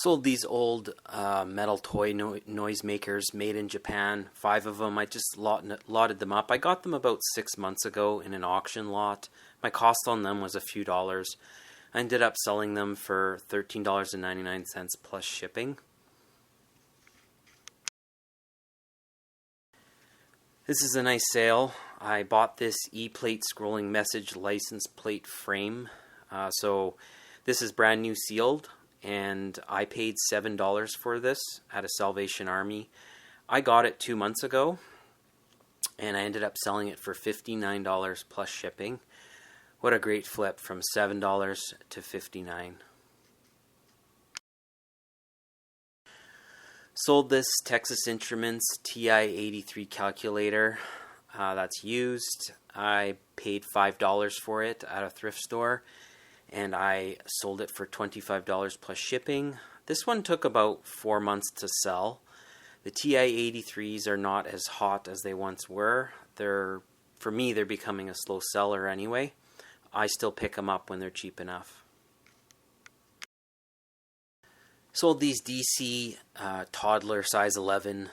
Sold these old metal toy noisemakers made in Japan. 5 of them. I just lotted them up. I got them about 6 months ago in an auction lot. My cost on them was a few dollars. I ended up selling them for $13.99 plus shipping. This is a nice sale. I bought this E-plate scrolling message license plate frame. So this is brand new sealed, and I paid $7 for this at a Salvation Army. I got it 2 months ago, and I ended up selling it for $59 plus shipping. What a great flip from $7 to $59. Sold this Texas Instruments TI-83 calculator. That's used. I paid $5 for it at a thrift store, and I sold it for $25 plus shipping. This one took about 4 months to sell. The TI-83s are not as hot as they once were. For me, they're becoming a slow seller anyway. I still pick them up when they're cheap enough. Sold these DC toddler size 11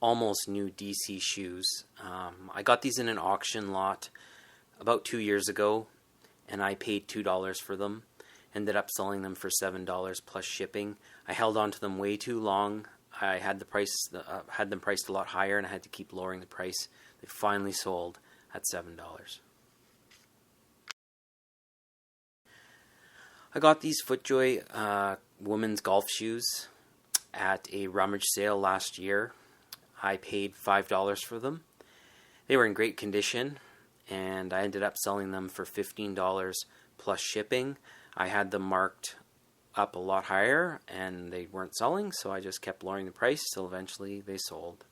almost new DC shoes. I got these in an auction lot about 2 years ago, and I paid $2 for them. Ended up selling them for $7 plus shipping. I held on to them way too long. I had them priced a lot higher, and I had to keep lowering the price. They finally sold at $7. I got these FootJoy women's golf shoes at a rummage sale last year. I paid $5 for them. They were in great condition, and I ended up selling them for $15 plus shipping. I had them marked up a lot higher, and they weren't selling, so I just kept lowering the price till eventually they sold.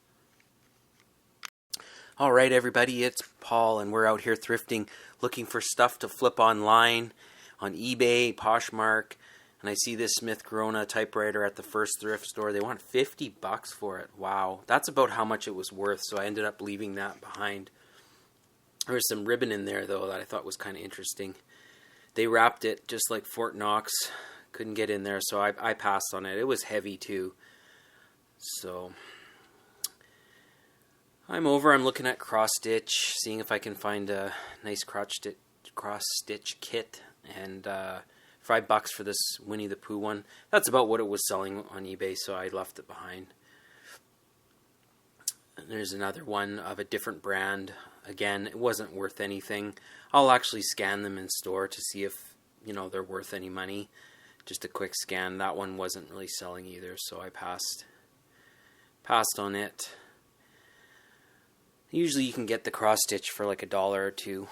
Alright everybody, it's Paul, and we're out here thrifting, looking for stuff to flip online, on eBay, Poshmark, and I see this Smith Corona typewriter at the first thrift store. They want $50 for it. Wow, that's about how much it was worth, so I ended up leaving that behind. There was some ribbon in there, though, that I thought was kind of interesting. They wrapped it just like Fort Knox. Couldn't get in there, so I passed on it. It was heavy, too. So I'm looking at cross-stitch, seeing if I can find a nice cross-stitch kit. And $5 for this Winnie the Pooh one. That's about what it was selling on eBay, so I left it behind. And there's another one of a different brand. Again, it wasn't worth anything. I'll actually scan them in store to see if, they're worth any money. Just a quick scan. That one wasn't really selling either, so I passed on it. Usually you can get the cross stitch for like $1 or $2.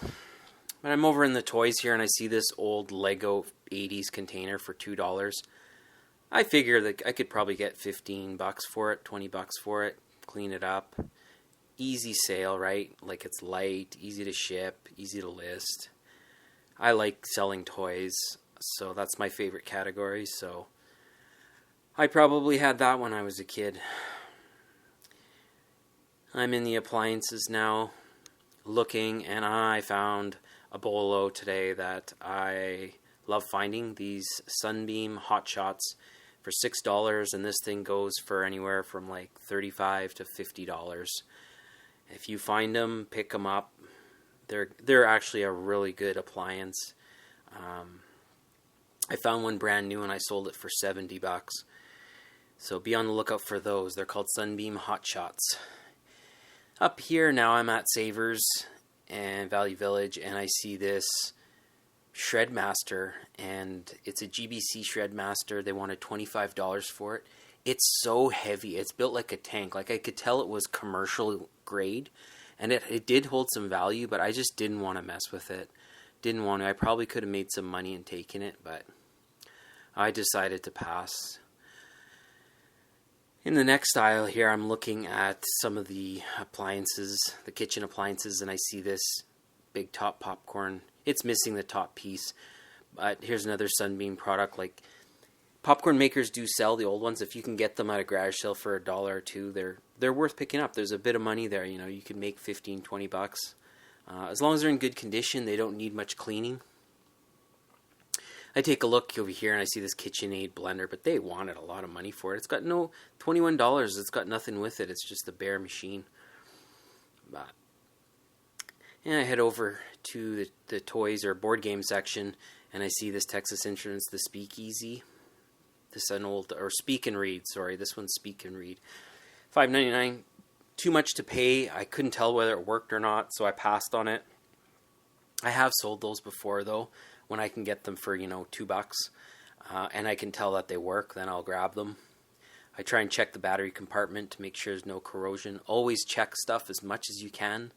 But I'm over in the toys here, and I see this old Lego 80s container for $2. I figure that I could probably get $15 for it, $20 for it, clean it up. Easy sale, right? Like, it's light, easy to ship, easy to list. I like selling toys, so that's my favorite category. So I probably had that when I was a kid. I'm in the appliances now, looking, and I found a bolo today that I love finding. These Sunbeam Hot Shots for $6, and this thing goes for anywhere from like $35 to $50. If you find them, pick them up. They're actually a really good appliance. I found one brand new and I sold it for $70. So be on the lookout for those. They're called Sunbeam Hot Shots. Up here now I'm at Savers and Valley Village, and I see this Shredmaster, and it's a GBC Shredmaster. They wanted $25 for it. It's so heavy. It's built like a tank. Like, I could tell it was commercial grade, and it did hold some value, but I just didn't want to mess with it. Didn't want to. I probably could have made some money and taken it, but I decided to pass. In the next aisle here, I'm looking at some of the appliances, the kitchen appliances, and I see this big top popcorn. It's missing the top piece, but here's another Sunbeam product. Like, popcorn makers do sell the old ones. If you can get them at a garage sale for $1 or $2, they're worth picking up. There's a bit of money there. You can make $15, $20. As long as they're in good condition, they don't need much cleaning. I take a look over here and I see this KitchenAid blender, but they wanted a lot of money for it. It's got no $21. It's got nothing with it. It's just a bare machine. But, and I head over to the toys or board game section, and I see this Texas Instruments, the Speakeasy. This an old, or Speak and Read. Sorry, this one's Speak and Read. $5.99. Too much to pay. I couldn't tell whether it worked or not, so I passed on it. I have sold those before though, when I can get them for, $2, and I can tell that they work, then I'll grab them. I try and check the battery compartment to make sure there's no corrosion. Always check stuff as much as you can.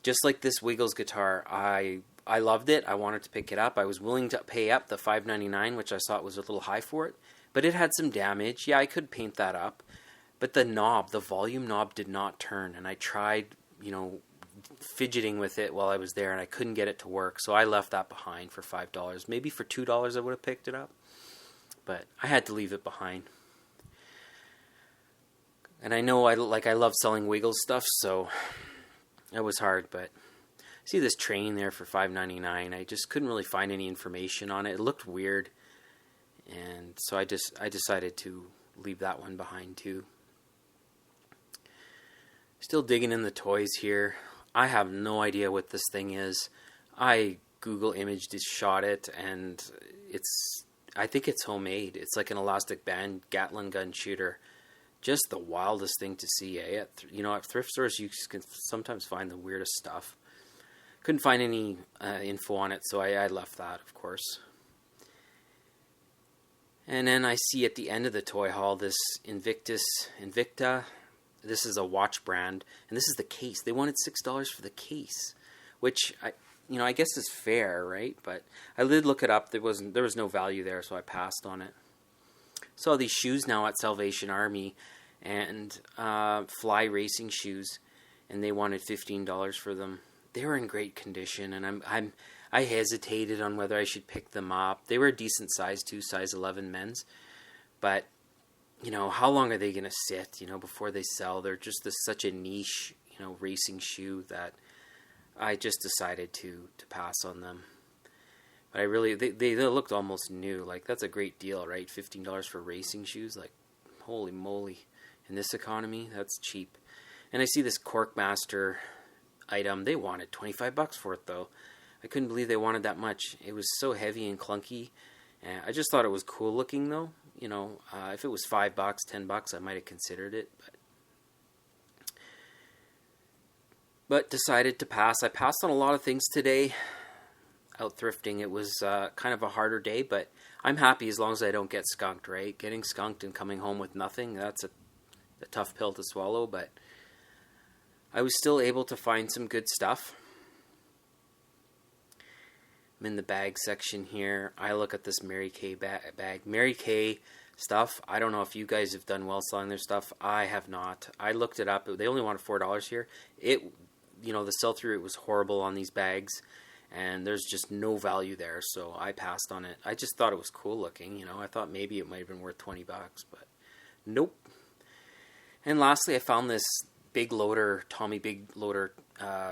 Just like this Wiggles guitar, I loved it. I wanted to pick it up. I was willing to pay up the $5.99, which I thought was a little high for it, but it had some damage. Yeah, I could paint that up. But the knob, the volume knob, did not turn, and I tried, fidgeting with it while I was there, and I couldn't get it to work, so I left that behind for $5. Maybe for $2 I would have picked it up, but I had to leave it behind. And I know I love selling Wiggles stuff, so it was hard, but see this train there for $5.99. I just couldn't really find any information on it. It looked weird, and so I decided to leave that one behind too. Still digging in the toys here. I have no idea what this thing is. I Google imaged it, shot it, and I think it's homemade. It's like an elastic band Gatling gun shooter. Just the wildest thing to see. At thrift stores you can sometimes find the weirdest stuff. Couldn't find any info on it, so I left that, of course. And then I see at the end of the toy haul this Invicta. This is a watch brand, and this is the case. They wanted $6 for the case, which I guess is fair, right? But I did look it up. There was no value there, so I passed on it. Saw these shoes now at Salvation Army, and Fly racing shoes, and they wanted $15 for them. They were in great condition, and I hesitated on whether I should pick them up. They were a decent size too, size 11 men's, but how long are they going to sit, before they sell? They're just such a niche, racing shoe that I just decided to pass on them. But they looked almost new. Like, that's a great deal, right? $15 for racing shoes. Like, holy moly. In this economy, that's cheap. And I see this Corkmaster item. They wanted $25 for it, though. I couldn't believe they wanted that much. It was so heavy and clunky. And I just thought it was cool looking, though. If it was $5, $10, I might have considered it, but decided to pass. I passed on a lot of things today out thrifting. It was kind of a harder day, but I'm happy as long as I don't get skunked, right? Getting skunked and coming home with nothing, that's a tough pill to swallow, but I was still able to find some good stuff. I'm in the bag section here. I look at this Mary Kay bag. Mary Kay stuff, I don't know if you guys have done well selling their stuff. I have not. I looked it up. They only wanted $4 here. The sell-through, it was horrible on these bags, and there's just no value there, so I passed on it. I just thought it was cool looking. I thought maybe it might have been worth $20, but nope. And lastly, I found this Big Loader, Tommy Big Loader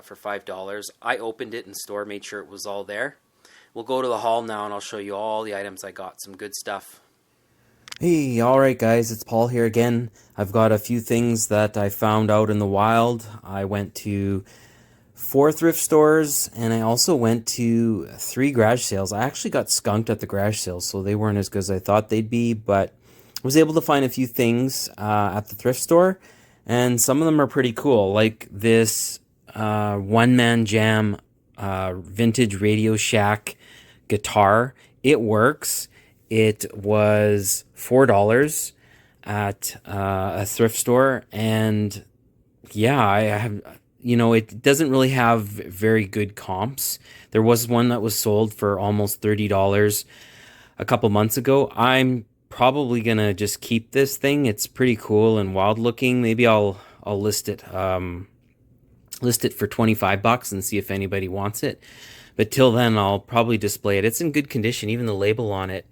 for $5. I opened it in store, made sure it was all there. We'll go to the haul now, and I'll show you all the items I got. Some good stuff. Hey, alright guys, it's Paul here again. I've got a few things that I found out in the wild. I went to 4 thrift stores, and I also went to 3 garage sales. I actually got skunked at the garage sales, so they weren't as good as I thought they'd be, but I was able to find a few things at the thrift store, and some of them are pretty cool, like this one-man jam vintage Radio Shack guitar. It works. It was $4 at a thrift store, and yeah, I have, it doesn't really have very good comps. There was one that was sold for almost $30 a couple months ago. I'm probably gonna just keep this thing. It's pretty cool and wild looking. Maybe I'll list it for $25 and see if anybody wants it. But till then, I'll probably display it. It's in good condition, even the label on it.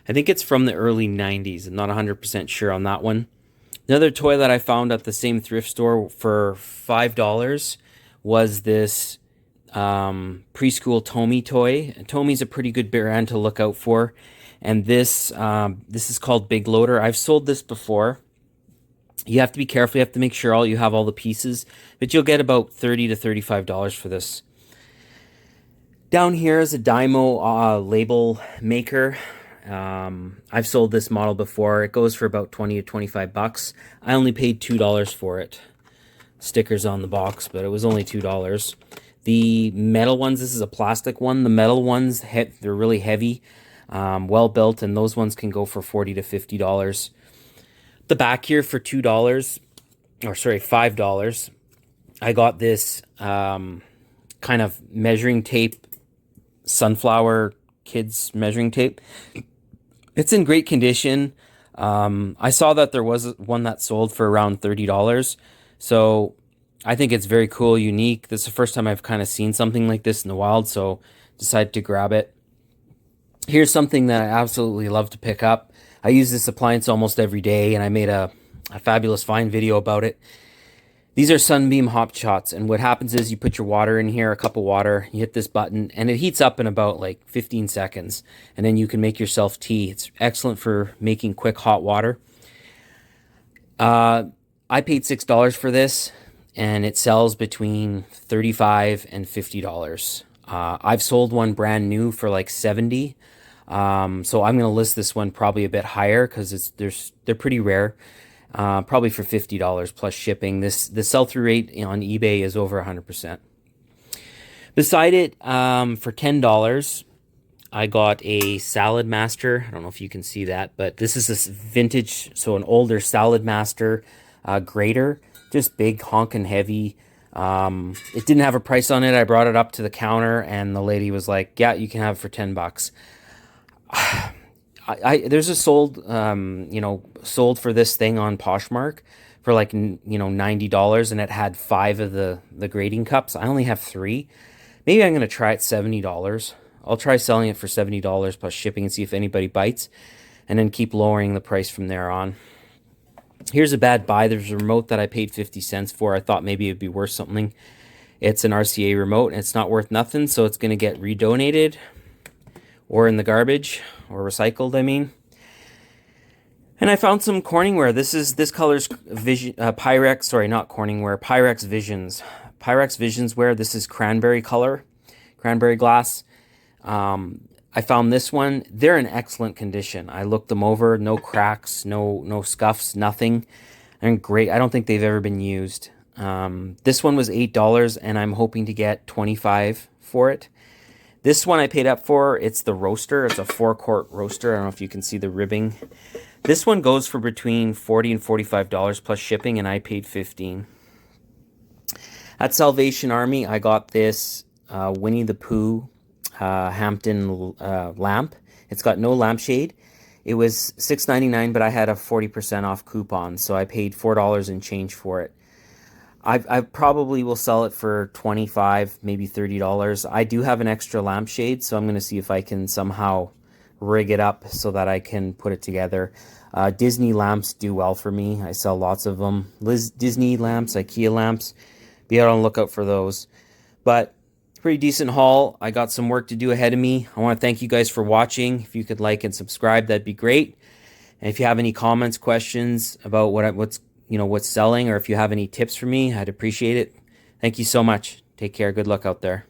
I think it's from the early 90s. I'm not 100% sure on that one. Another toy that I found at the same thrift store for $5 was this preschool Tomy toy. Tomy's a pretty good brand to look out for. And this is called Big Loader. I've sold this before. You have to be careful. You have to make sure you have all the pieces, but you'll get about $30 to $35 for this. Down here is a Dymo label maker. I've sold this model before. It goes for about 20 to 25 bucks. I only paid $2 for it. Stickers on the box, but it was only $2. The metal ones, this is a plastic one. The metal ones, they're really heavy, well built, and those ones can go for $40 to $50. The back here for $2, or sorry, $5. I got this kind of measuring tape, sunflower kids measuring tape. It's in great condition. I saw that there was one that sold for around $30. So I think it's very cool, unique. This is the first time I've kind of seen something like this in the wild, so decided to grab it. Here's something that I absolutely love to pick up. I use this appliance almost every day, and I made a fabulous find video about it. These are Sunbeam Hot Shots, and what happens is you put your water in here, a cup of water, you hit this button, and it heats up in about like 15 seconds, and then you can make yourself tea. It's excellent for making quick hot water. I paid $6 for this, and it sells between $35 and $50. I've sold one brand new for like $70. So I'm going to list this one probably a bit higher because they're pretty rare. Probably for $50 plus shipping. The sell-through rate on eBay is over 100%. Beside it, for $10, I got a Salad Master. I don't know if you can see that, but this is this vintage, so an older Salad Master grater, just big, honking heavy. It didn't have a price on it. I brought it up to the counter, and the lady was like, "Yeah, you can have it for $10." There's a sold for this thing on Poshmark for like $90, and it had 5 of the grading cups. I only have 3. Maybe I'm gonna try it $70. I'll try selling it for $70 plus shipping and see if anybody bites, and then keep lowering the price from there on. Here's a bad buy. There's a remote that I paid 50 cents for. I thought maybe it'd be worth something. It's an RCA remote, and it's not worth nothing, so it's gonna get redonated or in the garbage, or recycled, I mean. And I found some Corningware. This color's Pyrex, sorry, not Corningware, Pyrex Visions. Pyrex Visions ware. This is cranberry color, cranberry glass. I found this one. They're in excellent condition. I looked them over, no cracks, no scuffs, nothing. And great. I don't think they've ever been used. This one was $8, and I'm hoping to get $25 for it. This one I paid up for. It's the roaster. It's a 4-quart roaster. I don't know if you can see the ribbing. This one goes for between $40 and $45 plus shipping, and I paid $15. At Salvation Army, I got this Winnie the Pooh Hampton lamp. It's got no lampshade. It was $6.99, but I had a 40% off coupon, so I paid $4 and change for it. I probably will sell it for $25, maybe $30. I do have an extra lampshade, so I'm going to see if I can somehow rig it up so that I can put it together. Disney lamps do well for me. I sell lots of them. Disney lamps, IKEA lamps. Be out on the lookout for those. But pretty decent haul. I got some work to do ahead of me. I want to thank you guys for watching. If you could like and subscribe, that'd be great. And if you have any comments, questions about what's selling, or if you have any tips for me, I'd appreciate it. Thank you so much. Take care. Good luck out there.